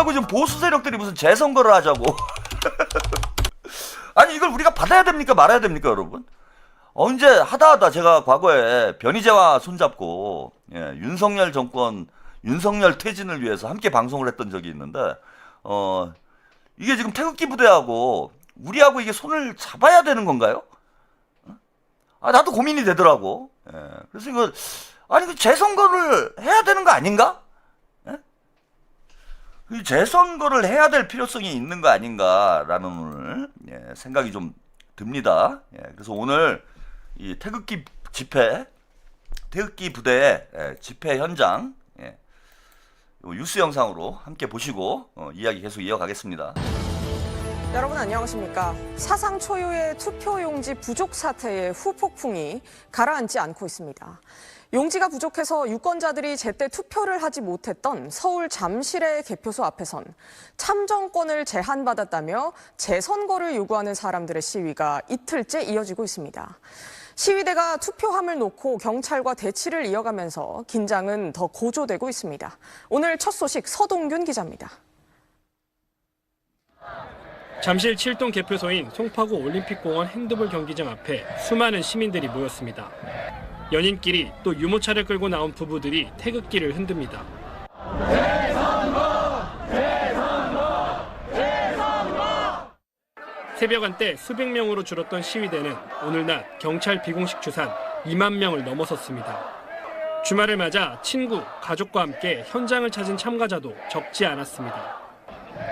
그래갖고 지금 보수 세력들이 무슨 재선거를 하자고. 아니 이걸 우리가 받아야 됩니까 말아야 됩니까 여러분? 언제 하다 제가 과거에 변희재와 손잡고 윤석열 정권 윤석열 퇴진을 위해서 함께 방송을 했던 적이 있는데 이게 지금 태극기 부대하고 우리하고 이게 손을 잡아야 되는 건가요? 나도 고민이 되더라고. 그래서 이거 아니 그 재선거를 해야 되는 거 아닌가? 이 재선거를 해야 될 필요성이 있는 거 아닌가라는 오늘 생각이 좀 듭니다. 그래서 오늘 이 태극기 집회, 태극기 부대의 집회 현장 뉴스 영상으로 함께 보시고 이야기 계속 이어가겠습니다. 여러분 안녕하십니까. 사상 초유의 투표용지 부족 사태의 후폭풍이 가라앉지 않고 있습니다. 용지가 부족해서 유권자들이 제때 투표를 하지 못했던 서울 잠실의 개표소 앞에선 참정권을 제한받았다며 재선거를 요구하는 사람들의 시위가 이틀째 이어지고 있습니다. 시위대가 투표함을 놓고 경찰과 대치를 이어가면서 긴장은 더 고조되고 있습니다. 오늘 첫 소식 서동균 기자입니다. 잠실 7동 개표소인 송파구 올림픽공원 핸드볼 경기장 앞에 수많은 시민들이 모였습니다. 연인끼리 또 유모차를 끌고 나온 부부들이 태극기를 흔듭니다. 새벽 한때 수백 명으로 줄었던 시위대는 오늘 낮 경찰 비공식 추산 2만 명을 넘어섰습니다. 주말을 맞아 친구, 가족과 함께 현장을 찾은 참가자도 적지 않았습니다.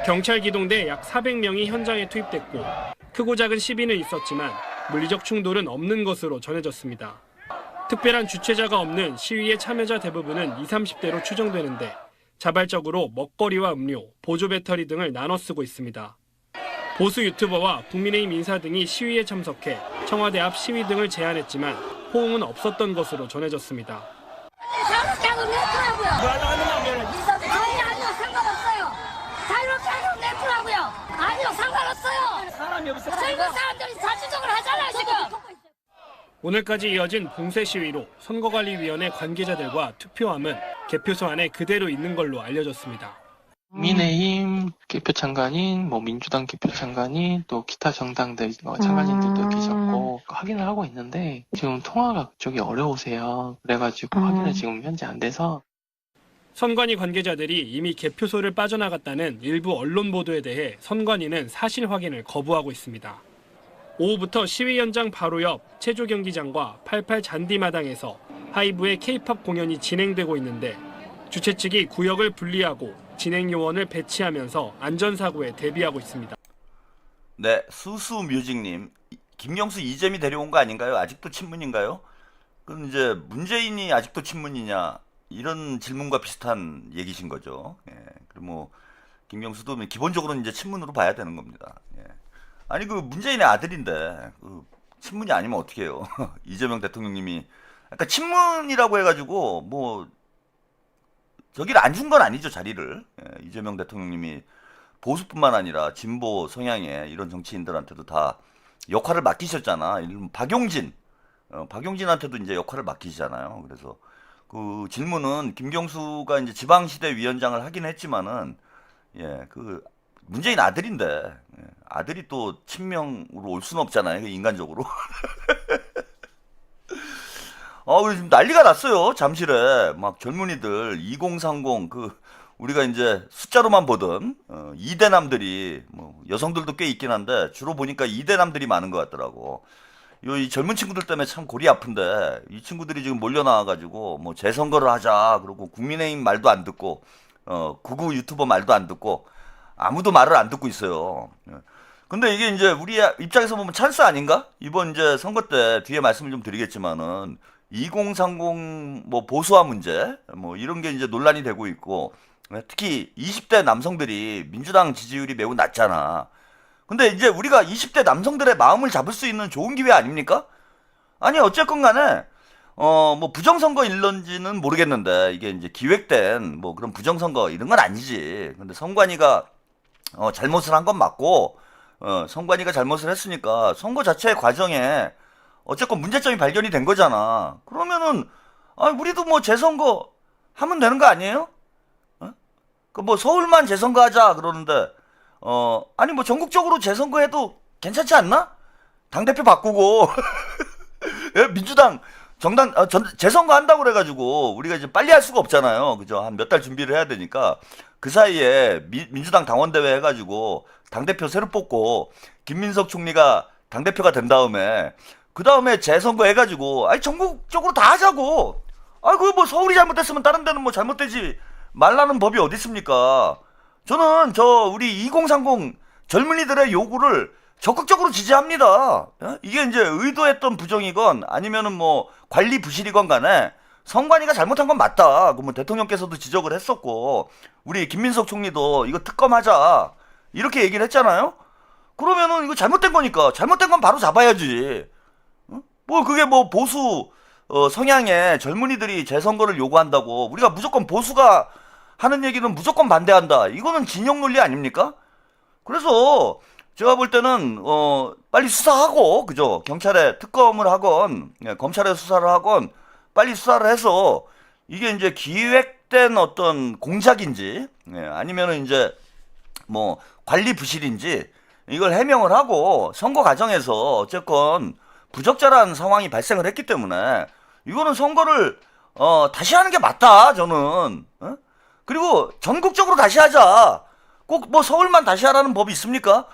경찰 기동대 약 400명이 현장에 투입됐고 크고 작은 시비는 있었지만 물리적 충돌은 없는 것으로 전해졌습니다. 특별한 주최자가 없는 시위의 참여자 대부분은 20, 30대로 추정되는데 자발적으로 먹거리와 음료, 보조 배터리 등을 나눠 쓰고 있습니다. 보수 유튜버와 국민의힘 인사 등이 시위에 참석해 청와대 앞 시위 등을 제안했지만 호응은 없었던 것으로 전해졌습니다. 자유롭게 내더라고요. 아니요 상관없어요. 자유롭게 하고 내더라고요. 아니요 상관없어요. 사람이 없어요. 젊은 사람들이 자주적으로 하잖아요 지금. 오늘까지 이어진 봉쇄 시위로 선거관리위원회 관계자들과 투표함은 개표소 안에 그대로 있는 걸로 알려졌습니다. 국민의힘 개표 참관인, 민주당 개표 참관인, 또 기타 정당들 참관인들도 계셨고 확인을 하고 있는데 지금 통화가 쪽이 어려우세요. 그래가지고 확인은 지금 현재 안 돼서. 선관위 관계자들이 이미 개표소를 빠져나갔다는 일부 언론 보도에 대해 선관위는 사실 확인을 거부하고 있습니다. 오후부터 시위 현장 바로 옆 체조 경기장과 88 잔디마당에서 하이브의 K-팝 공연이 진행되고 있는데 주최 측이 구역을 분리하고 진행 요원을 배치하면서 안전사고에 대비하고 있습니다. 네, 수수뮤직님, 김경수 이재미 데려온 거 아닌가요? 아직도 친문인가요? 그럼 이제 문재인이 아직도 친문이냐 이런 질문과 비슷한 얘기신 거죠. 그리고 뭐 김경수도 기본적으로는 이제 친문으로 봐야 되는 겁니다. 아니 그 문재인의 아들인데 그 친문이 아니면 어떻게 해요? 이재명 대통령님이 아까 친문이라고 해가지고 뭐 저기를 안 준 건 아니죠 자리를. 이재명 대통령님이 보수뿐만 아니라 진보 성향의 이런 정치인들한테도 다 역할을 맡기셨잖아. 박용진, 박용진한테도 이제 역할을 맡기시잖아요. 그래서 그 질문은 김경수가 이제 지방시대 위원장을 하긴 했지만은 그 문재인 아들인데 아들이 또 친명으로 올 수는 없잖아요 인간적으로. 지금 난리가 났어요 잠실에. 막 젊은이들 2030 우리가 이제 숫자로만 보던 이대남들이 뭐 여성들도 꽤 있긴 한데 주로 보니까 이대남들이 많은 것 같더라고. 이 젊은 친구들 때문에 참 골이 아픈데 이 친구들이 지금 몰려 나와가지고 뭐 재선거를 하자 그러고 국민의힘 말도 안 듣고 구구 유튜버 말도 안 듣고 아무도 말을 안 듣고 있어요. 근데 이게 이제 우리 입장에서 보면 찬스 아닌가? 이번 이제 선거 때 뒤에 말씀을 좀 드리겠지만은 2030 뭐 보수화 문제 뭐 이런 게 이제 논란이 되고 있고 특히 20대 남성들이 민주당 지지율이 매우 낮잖아. 근데 이제 우리가 20대 남성들의 마음을 잡을 수 있는 좋은 기회 아닙니까? 아니 어쨌건 간에 뭐 부정선거 일런지는 모르겠는데 이게 이제 기획된 뭐 그런 부정선거 이런 건 아니지. 근데 선관위가 잘못을 한 건 맞고 선관위가 잘못을 했으니까 선거 자체의 과정에 어쨌건 문제점이 발견이 된 거잖아. 그러면은 우리도 뭐 재선거 하면 되는 거 아니에요? 그 뭐 서울만 재선거하자 그러는데 아니 뭐 전국적으로 재선거해도 괜찮지 않나? 당대표 바꾸고 예? 민주당 정당 재선거 한다고 그래가지고 우리가 이제 빨리 할 수가 없잖아요. 그죠? 한 몇 달 준비를 해야 되니까 그 사이에 민주당 당원대회 해가지고 당대표 새로 뽑고 김민석 총리가 당대표가 된 다음에 그 다음에 재선거 해가지고 아니 전국적으로 다 하자고. 아 그 뭐 서울이 잘못됐으면 다른 데는 뭐 잘못되지 말라는 법이 어디 있습니까? 저는 우리 2030 젊은이들의 요구를 적극적으로 지지합니다. 이게 이제 의도했던 부정이건 아니면은 뭐 관리 부실이건 간에 선관위가 잘못한 건 맞다. 그 뭐 대통령께서도 지적을 했었고 우리 김민석 총리도 이거 특검하자 이렇게 얘기를 했잖아요. 그러면은 이거 잘못된 거니까 잘못된 건 바로 잡아야지. 뭐 그게 뭐 보수 성향의 젊은이들이 재선거를 요구한다고 우리가 무조건 보수가 하는 얘기는 무조건 반대한다. 이거는 진영 논리 아닙니까? 그래서 제가 볼 때는 빨리 수사하고 그죠? 경찰에 특검을 하건 검찰에 수사를 하건 빨리 수사를 해서 이게 이제 기획된 어떤 공작인지 아니면은 이제 뭐 관리 부실인지 이걸 해명을 하고 선거 과정에서 어쨌건 부적절한 상황이 발생을 했기 때문에 이거는 선거를 다시 하는 게 맞다 저는. 그리고 전국적으로 다시 하자. 꼭 뭐 서울만 다시 하라는 법이 있습니까?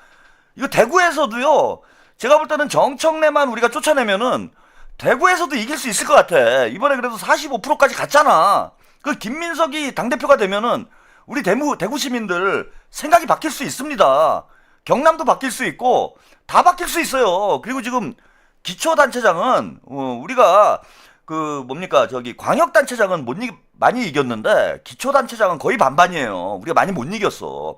이거 대구에서도요. 제가 볼 때는 정청래만 우리가 쫓아내면은 대구에서도 이길 수 있을 것 같아. 이번에 그래도 45%까지 갔잖아. 그 김민석이 당대표가 되면은 우리 대구 시민들 생각이 바뀔 수 있습니다. 경남도 바뀔 수 있고 다 바뀔 수 있어요. 그리고 지금 기초단체장은 우리가 그 뭡니까 저기 광역단체장은 많이 이겼는데 기초단체장은 거의 반반이에요. 우리가 많이 못 이겼어.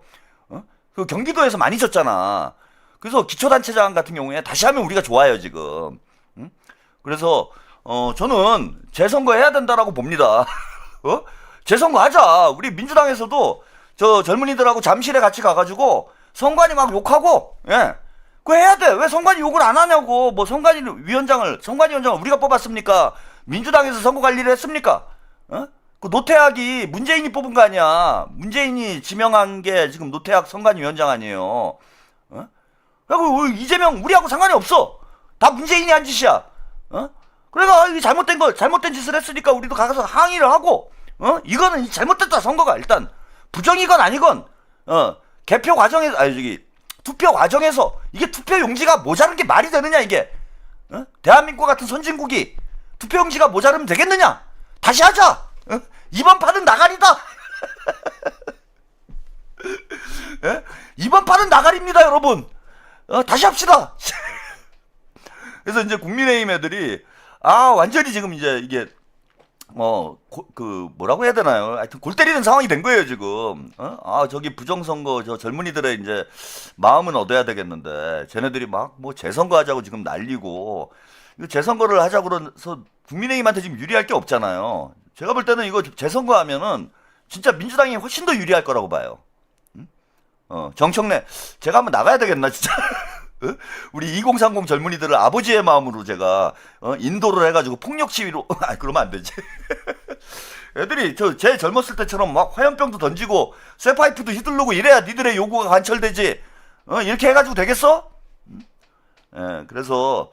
그 경기도에서 많이 졌잖아. 그래서 기초단체장 같은 경우에 다시 하면 우리가 좋아요 지금. 그래서 저는 재선거 해야 된다라고 봅니다. 재선거 하자. 우리 민주당에서도 저 젊은이들하고 잠실에 같이 가가지고 선관위 막 욕하고 그거 해야 돼. 왜 선관위 욕을 안 하냐고. 뭐 선관위 위원장을 우리가 뽑았습니까? 민주당에서 선거관리를 했습니까? 그 노태학이 문재인이 뽑은 거 아니야. 문재인이 지명한 게 지금 노태학 선관위원장 아니에요. 그리고 이재명 우리하고 상관이 없어. 다 문재인이 한 짓이야. 그래가 이게 잘못된 짓을 했으니까 우리도 가서 항의를 하고 이거는 잘못됐다. 선거가 일단 부정이건 아니건 개표 과정에서 투표 과정에서 이게 투표 용지가 모자른 게 말이 되느냐 이게. 대한민국 같은 선진국이 투표 용지가 모자르면 되겠느냐. 다시 하자. 이번 판은 나가리다. 이번 판은 나가리입니다 여러분. 다시 합시다. 그래서 이제 국민의힘 애들이 완전히 지금 이제 이게 그 뭐라고 해야 되나요? 하여튼 골 때리는 상황이 된 거예요 지금. 저기 부정선거 저 젊은이들의 이제 마음은 얻어야 되겠는데 쟤네들이 막 뭐 재선거 하자고 지금 난리고 이거 재선거를 하자고 그래서 국민의힘한테 지금 유리할 게 없잖아요. 제가 볼 때는 이거 재선거 하면은 진짜 민주당이 훨씬 더 유리할 거라고 봐요. 정청래 제가 한번 나가야 되겠나 진짜. 우리 2030 젊은이들을 아버지의 마음으로 제가 인도를 해가지고 폭력 시위로 그러면 안 되지. 애들이 제 젊었을 때처럼 막 화염병도 던지고 쇠파이프도 휘두르고 이래야 니들의 요구가 관철되지. 이렇게 해가지고 되겠어? 그래서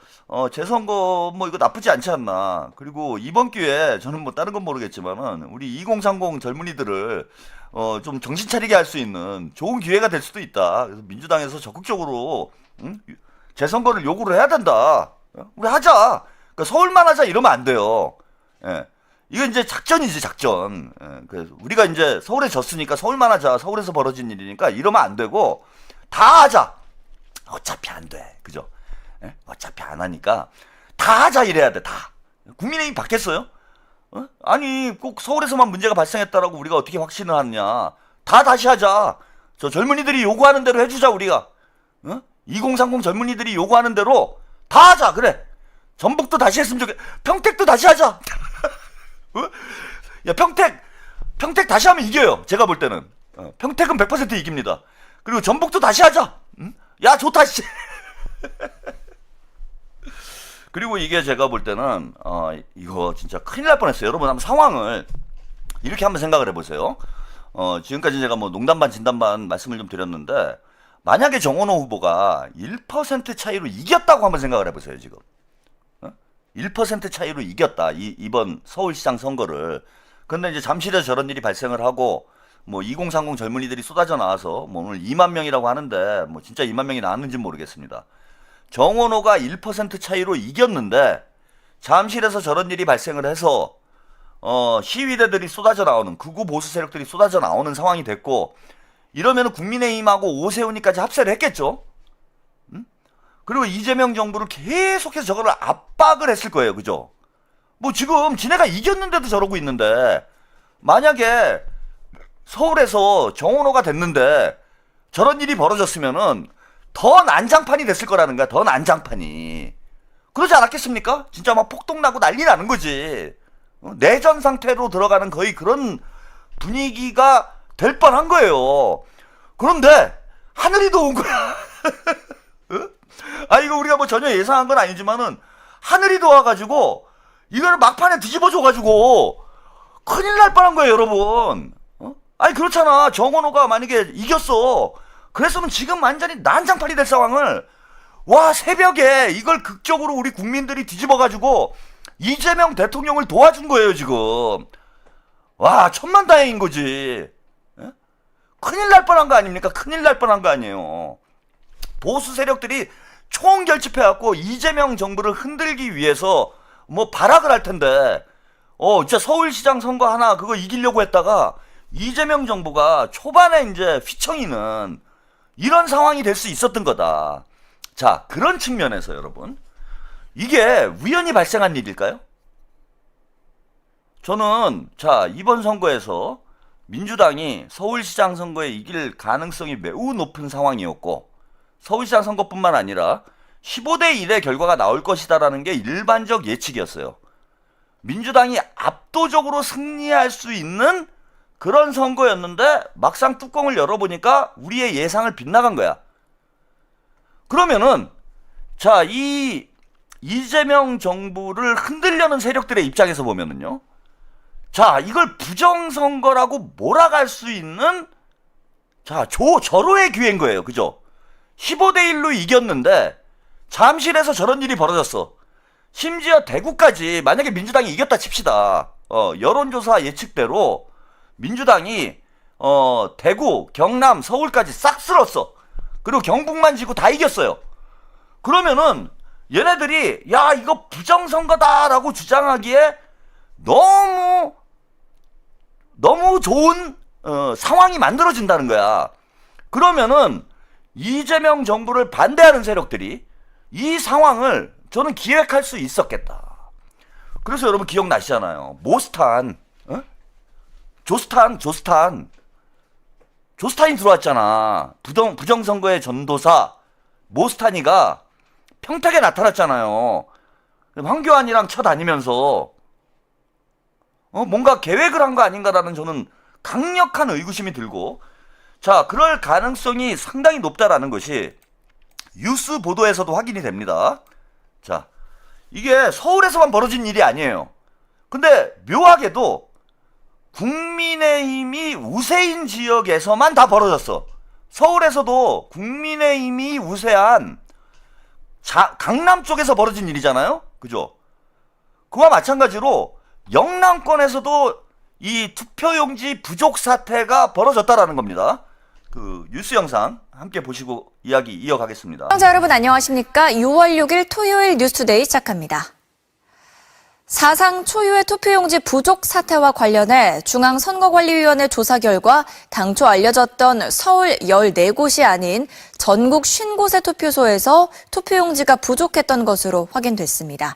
재선거 뭐 이거 나쁘지 않지 않나. 그리고 이번 기회에 저는 뭐 다른 건 모르겠지만은 우리 2030 젊은이들을 좀 정신 차리게 할 수 있는 좋은 기회가 될 수도 있다. 그래서 민주당에서 적극적으로 재선거를 요구를 해야 된다. 우리 하자. 그러니까 서울만 하자 이러면 안 돼요. 이거 이제 작전이지 작전. 그래서 우리가 이제 서울에 졌으니까 서울만 하자. 서울에서 벌어진 일이니까 이러면 안 되고 다 하자. 어차피 안 돼. 그죠? 어차피 안 하니까 다 하자 이래야 돼. 다. 국민의힘 받겠어요? 아니 꼭 서울에서만 문제가 발생했다라고 우리가 어떻게 확신을 하느냐. 다 다시 하자. 저 젊은이들이 요구하는 대로 해주자 우리가. 2030 젊은이들이 요구하는 대로 다 하자. 그래. 전북도 다시 했으면 좋겠. 평택도 다시 하자. 야 평택 다시 하면 이겨요. 제가 볼 때는 평택은 100% 이깁니다. 그리고 전북도 다시 하자. 야 좋다 씨. 그리고 이게 제가 볼 때는 이거 진짜 큰일 날 뻔했어요. 여러분 한번 상황을 이렇게 한번 생각을 해보세요. 지금까지 제가 뭐 농담 반 진담 반 말씀을 좀 드렸는데, 만약에 정원호 후보가 1% 차이로 이겼다고 한번 생각을 해보세요, 지금. 1% 차이로 이겼다, 이번 서울시장 선거를. 근데 이제 잠실에서 저런 일이 발생을 하고, 뭐 2030 젊은이들이 쏟아져 나와서, 뭐 오늘 2만 명이라고 하는데, 뭐 진짜 2만 명이 나왔는지 모르겠습니다. 정원호가 1% 차이로 이겼는데, 잠실에서 저런 일이 발생을 해서, 시위대들이 쏟아져 나오는, 극우 보수 세력들이 쏟아져 나오는 상황이 됐고, 이러면 국민의힘하고 오세훈이까지 합세를 했겠죠? 그리고 이재명 정부를 계속해서 저거를 압박을 했을 거예요. 그죠? 뭐 지금 지네가 이겼는데도 저러고 있는데, 만약에 서울에서 정원호가 됐는데 저런 일이 벌어졌으면은 더 난장판이 됐을 거라는 거야. 더 난장판이. 그러지 않았겠습니까? 진짜 막 폭동나고 난리 나는 거지. 내전 상태로 들어가는 거의 그런 분위기가 될 뻔한 거예요. 그런데 하늘이 도운 거야. 이거 우리가 뭐 전혀 예상한 건 아니지만은 하늘이 도와가지고 이거를 막판에 뒤집어줘가지고 큰일 날 뻔한 거예요, 여러분. 그렇잖아. 정원호가 만약에 이겼어. 그랬으면 지금 완전히 난장판이 될 상황을, 와, 새벽에 이걸 극적으로 우리 국민들이 뒤집어가지고 이재명 대통령을 도와준 거예요, 지금. 와, 천만다행인 거지. 큰일 날 뻔한 거 아닙니까? 큰일 날 뻔한 거 아니에요. 보수 세력들이 총결집해갖고 이재명 정부를 흔들기 위해서 뭐 발악을 할 텐데, 진짜 서울시장 선거 하나 그거 이기려고 했다가 이재명 정부가 초반에 이제 휘청이는 이런 상황이 될 수 있었던 거다. 자, 그런 측면에서 여러분, 이게 우연히 발생한 일일까요? 저는, 자, 이번 선거에서 민주당이 서울시장 선거에 이길 가능성이 매우 높은 상황이었고, 서울시장 선거뿐만 아니라 15대 1의 결과가 나올 것이다라는 게 일반적 예측이었어요. 민주당이 압도적으로 승리할 수 있는 그런 선거였는데 막상 뚜껑을 열어보니까 우리의 예상을 빗나간 거야. 그러면은, 자, 이 이재명 정부를 흔들려는 세력들의 입장에서 보면은요, 자, 이걸 부정선거라고 몰아갈 수 있는, 자, 절호의 기회인 거예요. 그죠? 15대 1로 이겼는데 잠실에서 저런 일이 벌어졌어. 심지어 대구까지 만약에 민주당이 이겼다 칩시다. 여론조사 예측대로 민주당이 대구, 경남, 서울까지 싹 쓸었어. 그리고 경북만 지고 다 이겼어요. 그러면은 얘네들이 야, 이거 부정선거다라고 주장하기에 너무 좋은 상황이 만들어진다는 거야. 그러면은 이재명 정부를 반대하는 세력들이 이 상황을 저는 기획할 수 있었겠다. 그래서 여러분 기억나시잖아요. 모스탄, 조스탄이 들어왔잖아. 부정선거의 전도사 모스탄이가 평택에 나타났잖아요. 황교안이랑 쳐다니면서 뭔가 계획을 한 거 아닌가라는 저는 강력한 의구심이 들고, 자, 그럴 가능성이 상당히 높다라는 것이 뉴스 보도에서도 확인이 됩니다. 자, 이게 서울에서만 벌어진 일이 아니에요. 근데 묘하게도 국민의힘이 우세인 지역에서만 다 벌어졌어. 서울에서도 국민의힘이 우세한 강남 쪽에서 벌어진 일이잖아요. 그죠? 그와 마찬가지로 영남권에서도 이 투표용지 부족 사태가 벌어졌다라는 겁니다. 그 뉴스 영상 함께 보시고 이야기 이어가겠습니다. 시청자 여러분 안녕하십니까? 6월 6일 토요일 뉴스투데이 시작합니다. 사상 초유의 투표용지 부족 사태와 관련해 중앙선거관리위원회 조사 결과 당초 알려졌던 서울 14곳이 아닌 전국 50곳의 투표소에서 투표용지가 부족했던 것으로 확인됐습니다.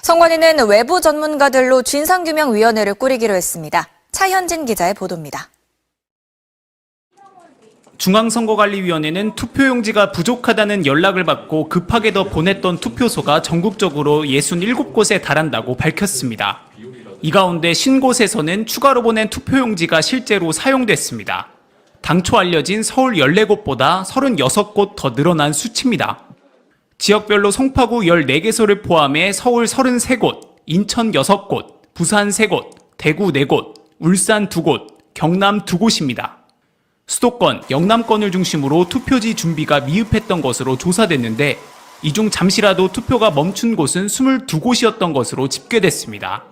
선관위는 외부 전문가들로 진상규명위원회를 꾸리기로 했습니다. 차현진 기자의 보도입니다. 중앙선거관리위원회는 투표용지가 부족하다는 연락을 받고 급하게 더 보냈던 투표소가 전국적으로 67곳에 달한다고 밝혔습니다. 이 가운데 50곳에서는 추가로 보낸 투표용지가 실제로 사용됐습니다. 당초 알려진 서울 14곳보다 36곳 더 늘어난 수치입니다. 지역별로 송파구 14개소를 포함해 서울 33곳, 인천 6곳, 부산 3곳, 대구 4곳, 울산 2곳, 경남 두 곳입니다. 수도권, 영남권을 중심으로 투표지 준비가 미흡했던 것으로 조사됐는데 이 중 잠시라도 투표가 멈춘 곳은 22곳이었던 것으로 집계됐습니다.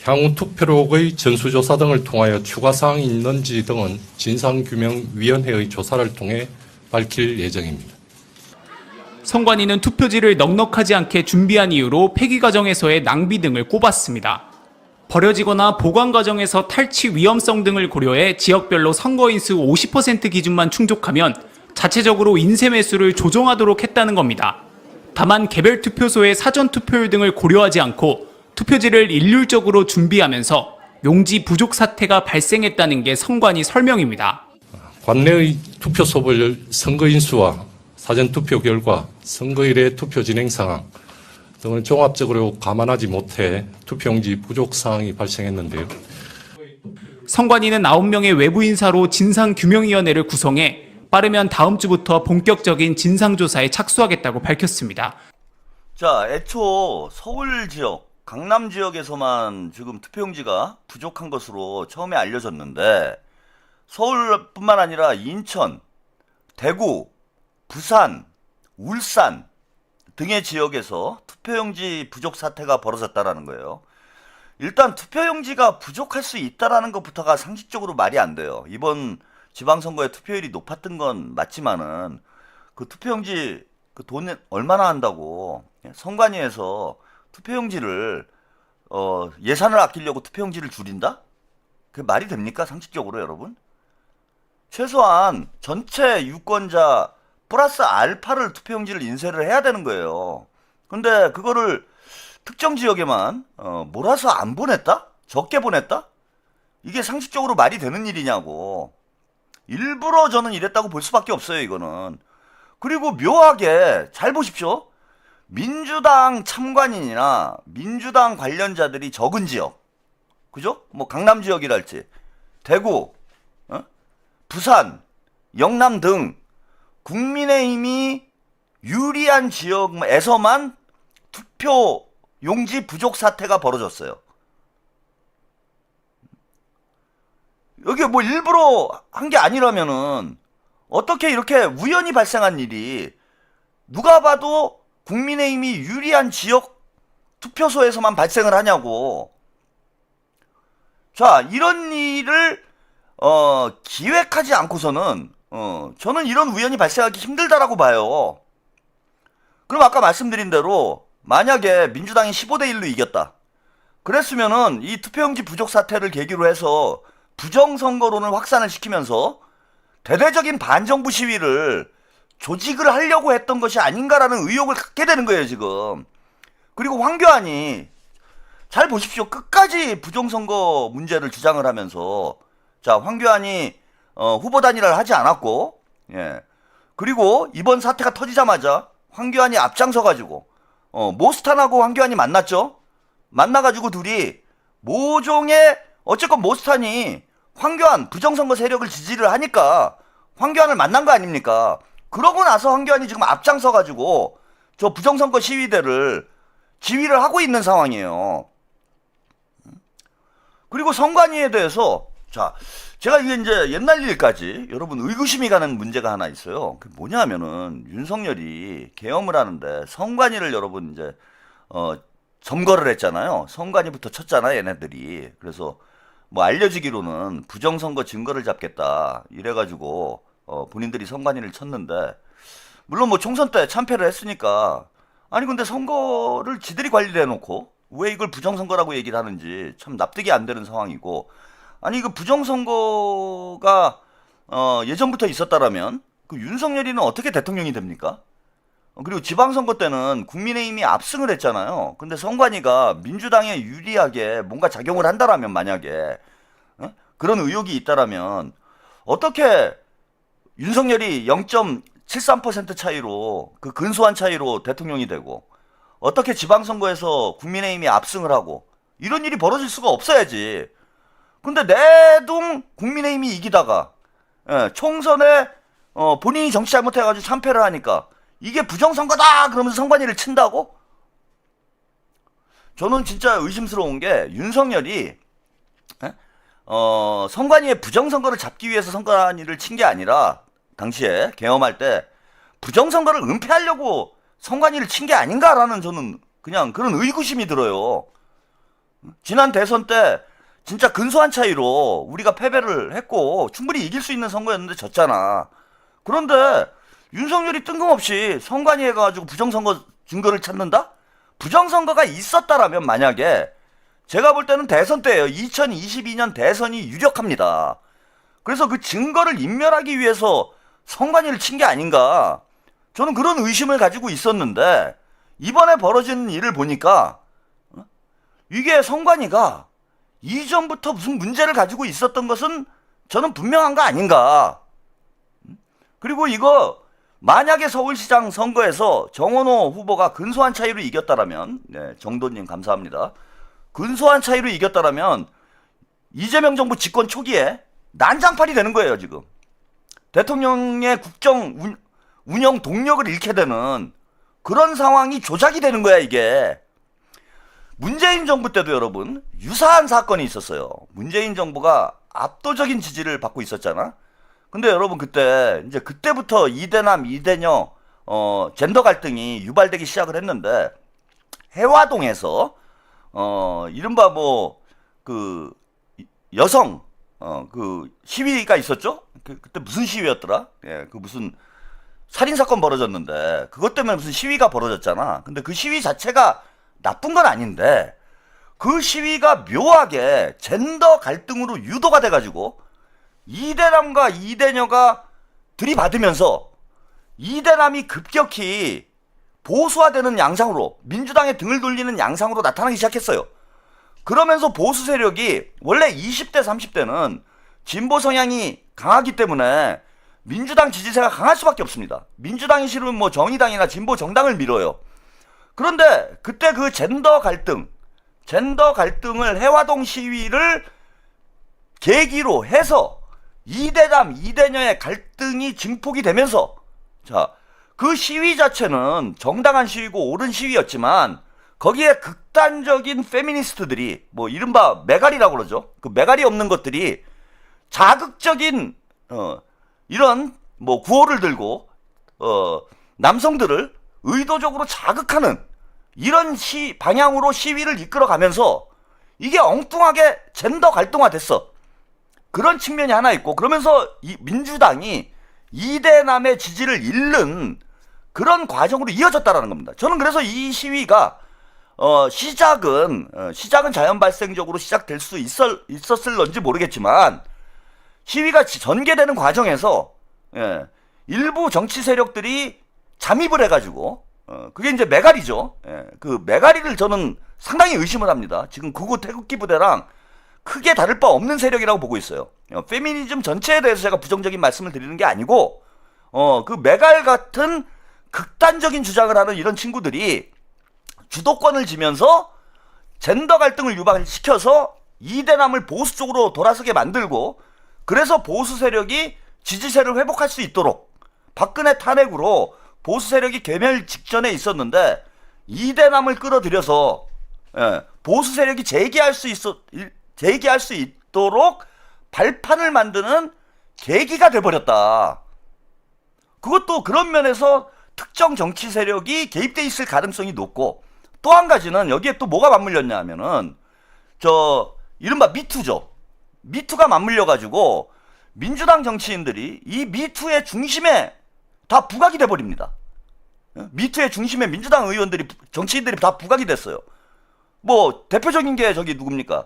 향후 투표록의 전수조사 등을 통하여 추가 사항이 있는지 등은 진상규명위원회의 조사를 통해 밝힐 예정입니다. 선관위는 투표지를 넉넉하지 않게 준비한 이유로 폐기 과정에서의 낭비 등을 꼽았습니다. 버려지거나 보관 과정에서 탈취 위험성 등을 고려해 지역별로 선거인수 50% 기준만 충족하면 자체적으로 인쇄 매수를 조정하도록 했다는 겁니다. 다만 개별 투표소의 사전 투표율 등을 고려하지 않고 투표지를 일률적으로 준비하면서 용지 부족 사태가 발생했다는 게 선관위 설명입니다. 관내의 투표소별 선거인수와 사전투표 결과, 선거일의 투표 진행 상황 등을 종합적으로 감안하지 못해 투표용지 부족 사항이 발생했는데요. 선관위는 9명의 외부 인사로 진상규명위원회를 구성해 빠르면 다음 주부터 본격적인 진상조사에 착수하겠다고 밝혔습니다. 자, 애초 서울 지역, 강남 지역에서만 지금 투표용지가 부족한 것으로 처음에 알려졌는데 서울뿐만 아니라 인천, 대구, 부산, 울산 등의 지역에서 투표용지 부족 사태가 벌어졌다라는 거예요. 일단 투표용지가 부족할 수 있다라는 것부터가 상식적으로 말이 안 돼요. 이번 지방선거에 투표율이 높았던 건 맞지만은 그 투표용지 그 돈 얼마나 한다고 선관위에서 투표용지를 예산을 아끼려고 투표용지를 줄인다? 그게 말이 됩니까? 상식적으로 여러분? 최소한 전체 유권자 플러스 알파를 투표용지를 인쇄를 해야 되는 거예요. 근데 그거를 특정 지역에만 몰아서 안 보냈다? 적게 보냈다? 이게 상식적으로 말이 되는 일이냐고. 일부러 저는 이랬다고 볼 수밖에 없어요, 이거는. 그리고 묘하게 잘 보십시오. 민주당 참관인이나 민주당 관련자들이 적은 지역, 그죠? 뭐 강남 지역이랄지 대구, 부산, 영남 등 국민의힘이 유리한 지역에서만 투표 용지 부족 사태가 벌어졌어요. 여기 뭐 일부러 한 게 아니라면은 어떻게 이렇게 우연히 발생한 일이 누가 봐도 국민의힘이 유리한 지역 투표소에서만 발생을 하냐고. 자, 이런 일을 기획하지 않고서는 저는 이런 우연이 발생하기 힘들다라고 봐요. 그럼 아까 말씀드린 대로 만약에 민주당이 15대 1로 이겼다. 그랬으면은 이 투표용지 부족 사태를 계기로 해서 부정선거론을 확산을 시키면서 대대적인 반정부 시위를 조직을 하려고 했던 것이 아닌가라는 의혹을 갖게 되는 거예요, 지금. 그리고 황교안이 잘 보십시오. 끝까지 부정선거 문제를 주장을 하면서 자, 황교안이 후보 단일화를 하지 않았고, 예. 그리고 이번 사태가 터지자마자 황교안이 앞장서가지고 모스탄하고 황교안이 만났죠. 만나가지고 둘이 모종의 어쨌건 모스탄이 황교안 부정선거 세력을 지지를 하니까 황교안을 만난 거 아닙니까? 그러고 나서 황교안이 지금 앞장서가지고 저 부정선거 시위대를 지휘를 하고 있는 상황이에요. 그리고 선관위에 대해서 자, 제가 이게 이제 옛날 일까지 여러분 의구심이 가는 문제가 하나 있어요. 그게 뭐냐 하면은 윤석열이 계엄을 하는데 선관위를 여러분 이제 점거를 했잖아요. 선관위부터 쳤잖아요, 얘네들이. 그래서 뭐 알려지기로는 부정선거 증거를 잡겠다 이래가지고 본인들이 선관위를 쳤는데 물론 뭐 총선 때 참패를 했으니까 아니 근데 선거를 지들이 관리를 해놓고 왜 이걸 부정선거라고 얘기를 하는지 참 납득이 안 되는 상황이고 아니 그 부정선거가 예전부터 있었다라면 그 윤석열이는 어떻게 대통령이 됩니까? 그리고 지방선거 때는 국민의힘이 압승을 했잖아요. 근데 선관위가 민주당에 유리하게 뭔가 작용을 한다라면 만약에 그런 의혹이 있다라면 어떻게 윤석열이 0.73% 차이로 그 근소한 차이로 대통령이 되고 어떻게 지방선거에서 국민의힘이 압승을 하고 이런 일이 벌어질 수가 없어야지. 근데 내동 국민의힘이 이기다가 총선에 본인이 정치 잘못해가지고 참패를 하니까 이게 부정선거다 그러면서 선관위를 친다고? 저는 진짜 의심스러운 게 윤석열이 선관위의 부정선거를 잡기 위해서 선관위를 친 게 아니라 당시에 계엄할 때 부정선거를 은폐하려고 선관위를 친 게 아닌가라는 저는 그냥 그런 의구심이 들어요. 지난 대선 때 진짜 근소한 차이로 우리가 패배를 했고 충분히 이길 수 있는 선거였는데 졌잖아. 그런데 윤석열이 뜬금없이 선관위에 가가지고 부정선거 증거를 찾는다? 부정선거가 있었다라면 만약에 제가 볼 때는 대선 때예요. 2022년 대선이 유력합니다. 그래서 그 증거를 인멸하기 위해서 선관위를 친 게 아닌가. 저는 그런 의심을 가지고 있었는데 이번에 벌어진 일을 보니까 이게 선관위가 이전부터 무슨 문제를 가지고 있었던 것은 저는 분명한 거 아닌가. 그리고 이거 만약에 서울시장 선거에서 정원호 후보가 근소한 차이로 이겼다라면, 네, 정도님 감사합니다. 근소한 차이로 이겼다라면 이재명 정부 집권 초기에 난장판이 되는 거예요, 지금. 대통령의 국정 운영 동력을 잃게 되는 그런 상황이 조작이 되는 거야, 이게. 문재인 정부 때도 여러분 유사한 사건이 있었어요. 문재인 정부가 압도적인 지지를 받고 있었잖아. 근데 여러분 그때부터 이대남 이대녀 젠더 갈등이 유발되기 시작을 했는데 해화동에서 이른바 그 여성 그 시위가 있었죠. 그때 무슨 시위였더라? 예, 그 무슨 살인 사건 벌어졌는데 그것 때문에 무슨 시위가 벌어졌잖아. 근데 그 시위 자체가 나쁜 건 아닌데 그 시위가 묘하게 젠더 갈등으로 유도가 돼가지고 이대남과 이대녀가 들이받으면서 이대남이 급격히 보수화되는 양상으로 민주당의 등을 돌리는 양상으로 나타나기 시작했어요. 그러면서 보수 세력이 원래 20대 30대는 진보 성향이 강하기 때문에 민주당 지지세가 강할 수밖에 없습니다. 민주당이 싫으면 뭐 정의당이나 진보 정당을 밀어요. 그런데 그때 그 젠더 갈등을 해화동 시위를 계기로 해서 이대남 이대녀의 갈등이 증폭이 되면서 자, 그 시위 자체는 정당한 시위고 옳은 시위였지만 거기에 극단적인 페미니스트들이 뭐 이른바 메갈이라고 그러죠. 그 메갈이 없는 것들이 자극적인 이런 뭐 구호를 들고 남성들을 의도적으로 자극하는 이런 방향으로 시위를 이끌어가면서 이게 엉뚱하게 젠더 갈등화 됐어. 그런 측면이 하나 있고 그러면서 이 민주당이 이대남의 지지를 잃는 그런 과정으로 이어졌다라는 겁니다. 저는 그래서 이 시위가 시작은 자연 발생적으로 시작될 수 있었을런지 모르겠지만 시위가 전개되는 과정에서 일부 정치 세력들이 잠입을 해가지고 그게 이제 메가리죠. 그 메가리를 저는 상당히 의심을 합니다. 지금 극우 태극기 부대랑 크게 다를 바 없는 세력이라고 보고 있어요. 페미니즘 전체에 대해서 제가 부정적인 말씀을 드리는 게 아니고 그 메갈 같은 극단적인 주장을 하는 이런 친구들이 주도권을 쥐면서 젠더 갈등을 유발시켜서 이대남을 보수 쪽으로 돌아서게 만들고 그래서 보수 세력이 지지세를 회복할 수 있도록 박근혜 탄핵으로 보수 세력이 괴멸 직전에 있었는데 이대남을 끌어들여서 보수 세력이 재기할 수 있도록 발판을 만드는 계기가 돼버렸다. 그것도 그런 면에서 특정 정치 세력이 개입돼 있을 가능성이 높고 또 한 가지는 여기에 또 뭐가 맞물렸냐 하면은 이른바 미투죠. 미투가 맞물려가지고 민주당 정치인들이 이 미투의 중심에 다 부각이 돼버립니다. 미투의 중심에 민주당 의원들이 정치인들이 다 부각이 됐어요. 뭐 대표적인 게 누굽니까?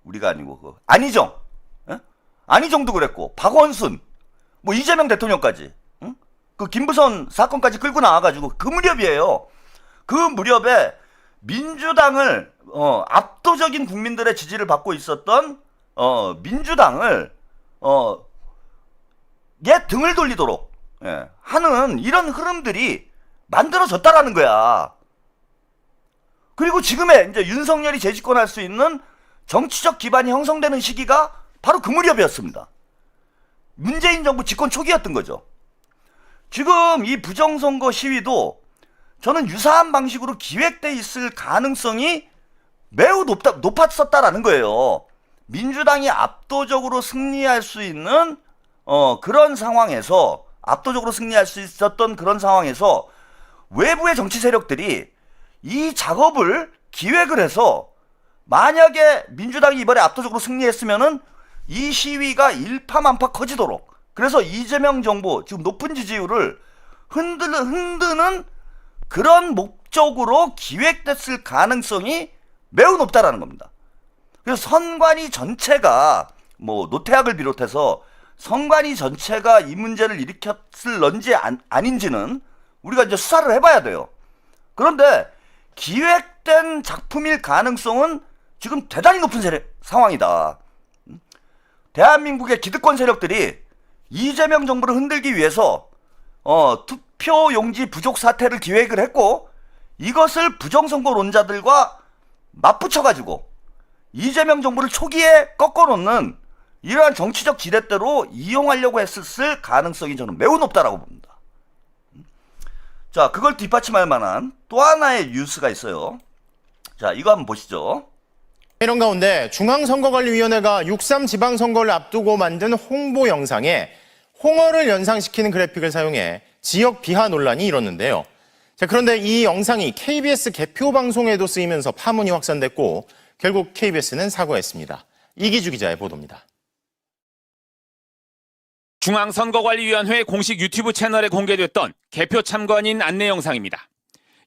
우리가 아니고 안희정, 안희정도 그랬고 박원순, 뭐 이재명 대통령까지, 그 김부선 사건까지 끌고 나와가지고 그 무렵이에요. 그 무렵에 민주당을 압도적인 국민들의 지지를 받고 있었던 민주당을 얘 등을 돌리도록 하는 이런 흐름들이 만들어졌다라는 거야. 그리고 지금의 이제 윤석열이 재집권할 수 있는 정치적 기반이 형성되는 시기가 바로 그 무렵이었습니다. 문재인 정부 집권 초기였던 거죠. 지금 이 부정선거 시위도 저는 유사한 방식으로 기획돼 있을 가능성이 매우 높았었다라는 거예요. 민주당이 압도적으로 승리할 수 있는 그런 상황에서, 압도적으로 승리할 수 있었던 그런 상황에서 외부의 정치 세력들이 이 작업을 기획을 해서 만약에 민주당이 이번에 압도적으로 승리했으면은 이 시위가 일파만파 커지도록, 그래서 이재명 정부 지금 높은 지지율을 흔드는 그런 목적으로 기획됐을 가능성이 매우 높다라는 겁니다. 그래서 선관위 전체가 뭐 노태학을 비롯해서 선관위 전체가 이 문제를 일으켰을런지 아닌지는 우리가 이제 수사를 해봐야 돼요. 그런데 기획된 작품일 가능성은 지금 대단히 높은 상황이다. 대한민국의 기득권 세력들이 이재명 정부를 흔들기 위해서 투표용지 부족 사태를 기획을 했고, 이것을 부정선거론자들과 맞붙여가지고 이재명 정부를 초기에 꺾어놓는 이러한 정치적 지렛대로 이용하려고 했을 가능성이 저는 매우 높다라고 봅니다. 자, 그걸 뒷받침할 만한 또 하나의 뉴스가 있어요. 자, 이거 한번 보시죠. 이런 가운데 중앙선거관리위원회가 6.3 지방선거를 앞두고 만든 홍보 영상에 홍어를 연상시키는 그래픽을 사용해 지역 비하 논란이 일었는데요. 자, 그런데 이 영상이 KBS 개표 방송에도 쓰이면서 파문이 확산됐고 결국 KBS는 사과했습니다. 이기주 기자의 보도입니다. 중앙선거관리위원회 공식 유튜브 채널에 공개됐던 개표 참관인 안내 영상입니다.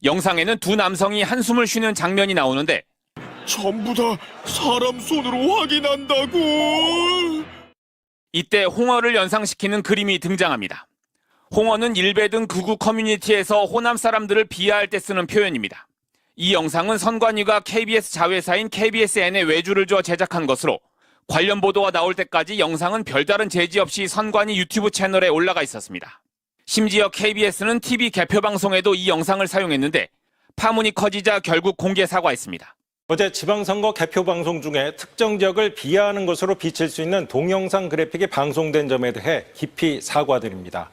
영상에는 두 남성이 한숨을 쉬는 장면이 나오는데 전부 다 사람 손으로 확인한다고. 이때 홍어를 연상시키는 그림이 등장합니다. 홍어는 일베 등 극우 커뮤니티에서 호남 사람들을 비하할 때 쓰는 표현입니다. 이 영상은 선관위가 KBS 자회사인 KBSN에 외주를 줘 제작한 것으로 관련 보도가 나올 때까지 영상은 별다른 제지 없이 선관위 유튜브 채널에 올라가 있었습니다. 심지어 KBS는 TV 개표 방송에도 이 영상을 사용했는데 파문이 커지자 결국 공개 사과했습니다. 어제 지방선거 개표 방송 중에 특정 지역을 비하하는 것으로 비칠 수 있는 동영상 그래픽이 방송된 점에 대해 깊이 사과드립니다.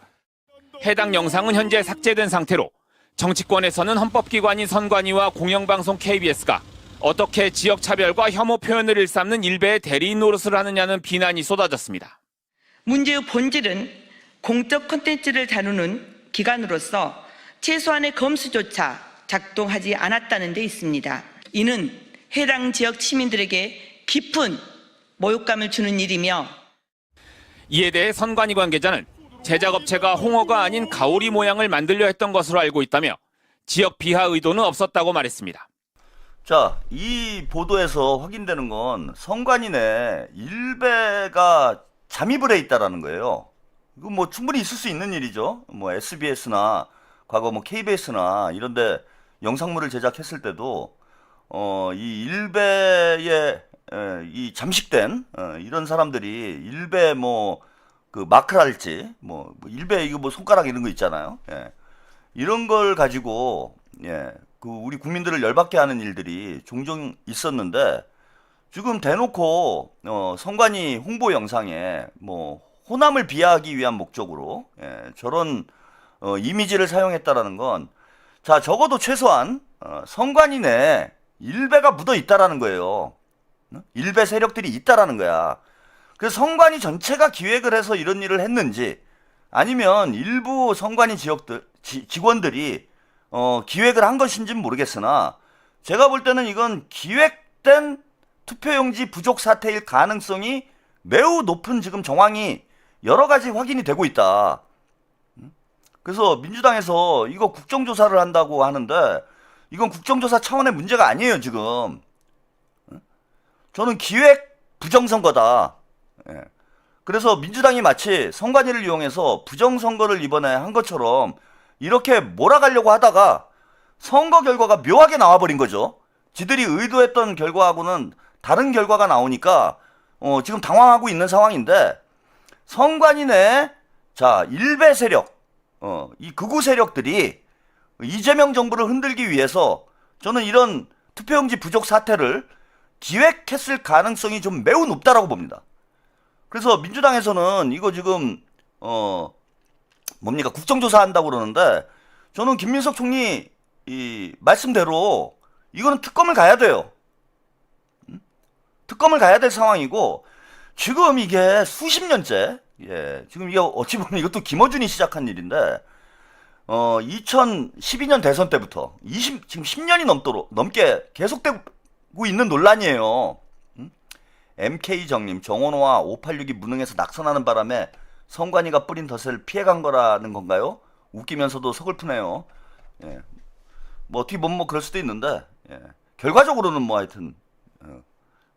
해당 영상은 현재 삭제된 상태로 정치권에서는 헌법기관인 선관위와 공영방송 KBS가 어떻게 지역차별과 혐오 표현을 일삼는 일베의 대리인 노릇을 하느냐는 비난이 쏟아졌습니다. 문제의 본질은 공적 콘텐츠를 다루는 기관으로서 최소한의 검수조차 작동하지 않았다는 데 있습니다. 이는 해당 지역 시민들에게 깊은 모욕감을 주는 일이며, 이에 대해 선관위 관계자는 제작업체가 홍어가 아닌 가오리 모양을 만들려 했던 것으로 알고 있다며 지역 비하 의도는 없었다고 말했습니다. 자, 이 보도에서 확인되는 건 선관위 내 일베가 잠입을 해 있다라는 거예요. 이거 뭐 충분히 있을 수 있는 일이죠. 뭐 SBS나 과거 뭐 KBS나 이런데 영상물을 제작했을 때도 이 일베의 이 잠식된 이런 사람들이 일베 뭐 그 마크랄지 뭐 일베 이거 뭐 손가락 이런 거 있잖아요. 예. 이런 걸 가지고 그 우리 국민들을 열받게 하는 일들이 종종 있었는데, 지금 대놓고 선관위 홍보 영상에 뭐 호남을 비하하기 위한 목적으로 저런 이미지를 사용했다라는 건, 자, 적어도 최소한 선관위 내에 일베가 묻어 있다라는 거예요. 일베 세력들이 있다라는 거야. 그래서 선관위 전체가 기획을 해서 이런 일을 했는지, 아니면 일부 선관위 직원들이 기획을 한 것인지는 모르겠으나, 제가 볼 때는 이건 기획된 투표용지 부족 사태일 가능성이 매우 높은 지금 정황이 여러 가지 확인이 되고 있다. 그래서 민주당에서 이거 국정조사를 한다고 하는데, 이건 국정조사 차원의 문제가 아니에요, 지금. 저는 기획 부정선거다. 그래서 민주당이 마치 선관위를 이용해서 부정선거를 이번에 한 것처럼 이렇게 몰아가려고 하다가 선거 결과가 묘하게 나와버린 거죠. 지들이 의도했던 결과하고는 다른 결과가 나오니까 지금 당황하고 있는 상황인데, 선관위 내에 자, 일베 세력, 이 극우 세력들이 이재명 정부를 흔들기 위해서 저는 이런 투표용지 부족 사태를 기획했을 가능성이 좀 매우 높다라고 봅니다. 그래서 민주당에서는 이거 지금 뭡니까, 국정조사 한다고 그러는데, 저는 김민석 총리 이 말씀대로 이거는 특검을 가야 돼요. 특검을 가야 될 상황이고, 지금 이게 수십 년째, 지금 이게 어찌 보면 이것도 김어준이 시작한 일인데, 2012년 대선 때부터 지금 10년이 넘게 계속되고 있는 논란이에요. MK정님, 정원호와 586이 무능해서 낙선하는 바람에 선관위가 뿌린 덫을 피해간 거라는 건가요? 웃기면서도 서글프네요. 뭐 어떻게 보면 뭐 그럴 수도 있는데, 결과적으로는 뭐 하여튼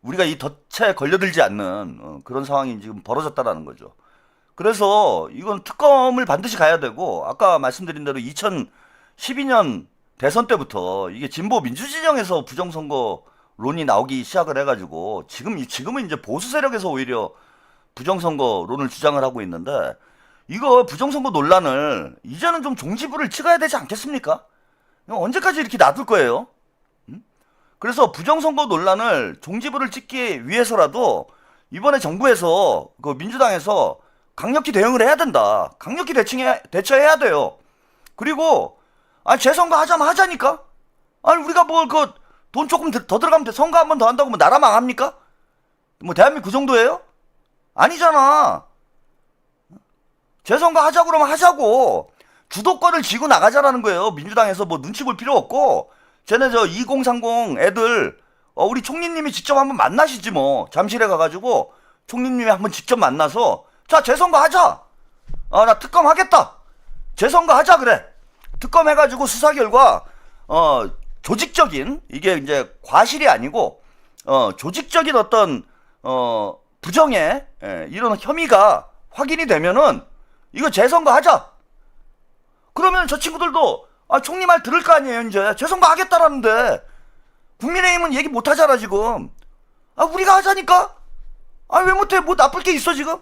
우리가 이 덫에 걸려들지 않는 그런 상황이 지금 벌어졌다라는 거죠. 그래서 이건 특검을 반드시 가야 되고, 아까 말씀드린 대로 2012년 대선 때부터 이게 진보 민주진영에서 부정선거론이 나오기 시작을 해가지고 지금은 이제 보수 세력에서 오히려 부정선거론을 주장을 하고 있는데, 이거 부정선거 논란을 이제는 좀 종지부를 찍어야 되지 않겠습니까? 언제까지 이렇게 놔둘 거예요? 그래서 부정선거 논란을 종지부를 찍기 위해서라도 이번에 정부에서 그 민주당에서 강력히 대응을 해야 된다. 강력히 대처해야 돼요. 그리고 재선거 하자니까. 우리가 뭐 그 돈 조금 더 들어가면 돼. 선거 한 번 더 한다고 뭐 나라 망합니까? 뭐 대한민국 그 정도예요? 아니잖아. 재선거 하자고 그러면 하자고. 주도권을 쥐고 나가자라는 거예요. 민주당에서 뭐 눈치 볼 필요 없고, 쟤네 저 2030 애들 우리 총리님이 직접 한번 만나시지 뭐. 잠실에 가가지고 총리님이 한번 직접 만나서, 자, 재선거 하자. 나 특검 하겠다. 재선거 하자 그래. 특검 해가지고 수사 결과 조직적인, 이게 이제 과실이 아니고 조직적인 어떤 부정에 이런 혐의가 확인이 되면은 이거 재선거 하자. 그러면 저 친구들도 총리 말 들을 거 아니에요. 이제 재선거 하겠다라는데 국민의힘은 얘기 못 하잖아 지금. 우리가 하자니까. 왜 못해? 뭐 나쁠 게 있어 지금?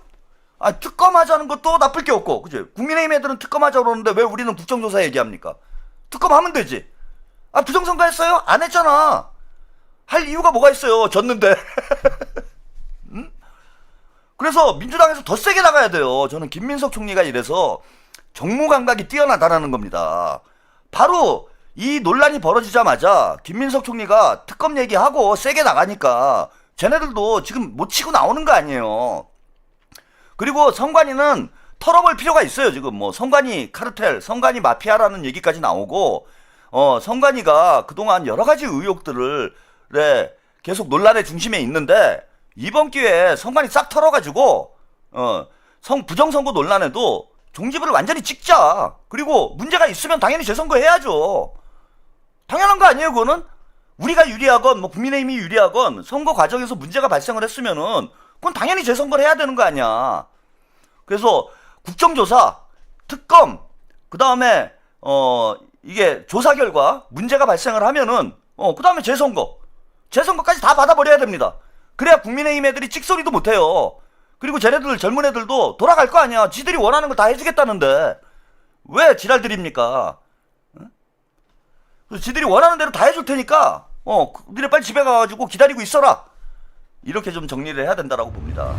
특검 하자는 것도 나쁠 게 없고, 그치? 국민의힘 애들은 특검 하자고 그러는데 왜 우리는 국정조사 얘기합니까? 특검 하면 되지. 부정선거 했어요? 안 했잖아. 할 이유가 뭐가 있어요? 졌는데. 응? 그래서 민주당에서 더 세게 나가야 돼요. 저는 김민석 총리가 이래서 정무 감각이 뛰어나다라는 겁니다. 바로 이 논란이 벌어지자마자 김민석 총리가 특검 얘기하고 세게 나가니까 쟤네들도 지금 못 치고 나오는 거 아니에요. 그리고 선관위는 털어볼 필요가 있어요. 지금 뭐 선관위 카르텔, 선관위 마피아라는 얘기까지 나오고, 선관위가 그동안 여러 가지 의혹들을 계속 논란의 중심에 있는데, 이번 기회에 선관위 싹 털어가지고 부정선거 논란에도 종지부를 완전히 찍자. 그리고 문제가 있으면 당연히 재선거 해야죠. 당연한 거 아니에요, 그거는? 우리가 유리하건 뭐 국민의힘이 유리하건 선거 과정에서 문제가 발생을 했으면은 그건 당연히 재선거를 해야 되는 거 아니야. 그래서 국정조사, 특검, 그 다음에 이게 조사 결과 문제가 발생을 하면은 그 다음에 재선거까지 다 받아버려야 됩니다. 그래야 국민의힘 애들이 찍소리도 못해요. 그리고 쟤네들 젊은 애들도 돌아갈 거 아니야. 지들이 원하는 거 다 해주겠다는데 왜 지랄들입니까? 그래서 지들이 원하는 대로 다 해줄 테니까 니네 빨리 집에 가가지고 기다리고 있어라. 이렇게 좀 정리를 해야 된다라고 봅니다.